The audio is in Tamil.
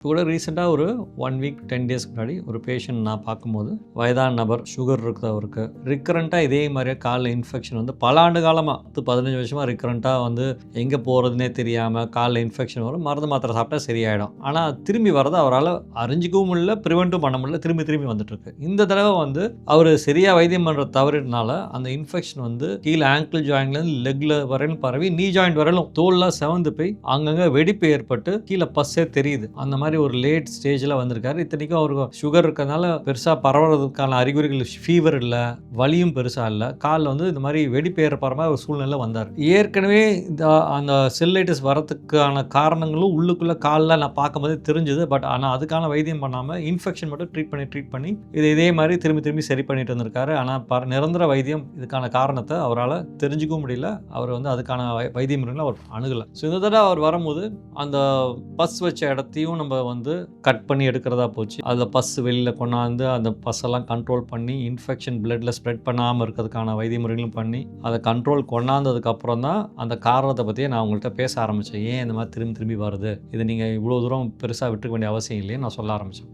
இப்போ கூட ரீசெண்டாக ஒரு 1 வீக் 10 டேஸ்க்கு முன்னாடி ஒரு பேஷண்ட் நான் பார்க்கும்போது வயதான நபர், சுகர் இருக்குது அவருக்கு. ரிக்கரண்ட்டாக இதே மாதிரியே காலில் இன்ஃபெக்ஷன் வந்து பல ஆண்டு காலமாக 15 வருஷமாக ரிக்கரண்ட்டாக வந்து எங்கே போகிறதுனே தெரியாமல் காலில் இன்ஃபெக்ஷன் வரும். மருந்து மாத்திரை சாப்பிட்டா சரியாயிடும். ஆனால் திரும்பி வரது அவரால் அறிஞ்சிக்கவும் முடியல, ப்ரிவெண்ட்டும் பண்ண முடியல, திரும்பி வந்துட்டுருக்கு. இந்த தடவை வந்து அவர் சரியாக வைத்தியம் பண்ணுற தவறினால அந்த இன்ஃபெக்ஷன் வந்து கீழே ஆங்கிள் ஜாயின்ட்லேருந்து லெக்கில் வரையிலும் பரவி நீ ஜாயிண்ட் வரையிலும் தோல்லாம் செவந்து போய் அங்கங்கே வெடிப்பு ஏற்பட்டு கீழே பஸ்ஸே தெரியுது. அந்த மாதிரி ஒரு லேட் ஸ்டேஜில் வந்திருக்காரு. இத்தனைக்கும் அவருக்கு சுகர் இருக்கிறதுனால பெருசாக பரவுறதுக்கான அறிகுறிகள் ஃபீவர் இல்லை, வலியும் பெருசாக இல்லை. காலில் வந்து இந்த மாதிரி வெடிப்பு ஏற்படுற மாதிரி ஒரு சூழ்நிலை வந்தார். ஏற்கனவே அந்த செல்லைட்டிஸ் வரதுக்கான காரணங்களும் உள்ளுக்குள்ளே காலில் நான் பார்க்கும்போதே தெரிஞ்சுது. பட் ஆனால் அதுக்கான வைத்தியம் பண்ணாமல் இன்ஃபெக்ஷன் மட்டும் ட்ரீட் பண்ணி இதே மாதிரி திரும்பி சரி பண்ணிட்டு வந்திருக்காரு. ஆனால் நிரந்தர வைத்தியம் இதுக்கான காரணத்தை அவரால் தெரிஞ்சுக்கவும் முடியல. அவர் வந்து அதுக்கான வைத்திய முறைகளை அவர் அணுகலை. ஸோ இந்த தடவை அவர் வரும்போது அந்த பஸ் வச்ச இடத்தையும் நம்ம வந்து கட் பண்ணி எடுக்கிறதா போச்சு. அதில் பஸ் வெளியில் கொண்டாந்து அந்த பஸ்ஸெல்லாம் கண்ட்ரோல் பண்ணி இன்ஃபெக்ஷன் பிளட்டில் ஸ்ப்ரெட் பண்ணாமல் இருக்கிறதுக்கான வைத்திய முறைகளும் பண்ணி அதை கண்ட்ரோல் கொண்டாந்ததுக்கப்புறம் தான் அந்த காரணத்தை பற்றியே நான் உங்கள்கிட்ட பேச ஆரம்பித்தேன். ஏன் இந்த மாதிரி திரும்பி வருது, இது நீங்கள் இவ்வளோ தூரம் பெருசாக விட்டுக்க வேண்டிய அவசியம் இல்லையே நான் சொல்ல ஆரம்பித்தேன்.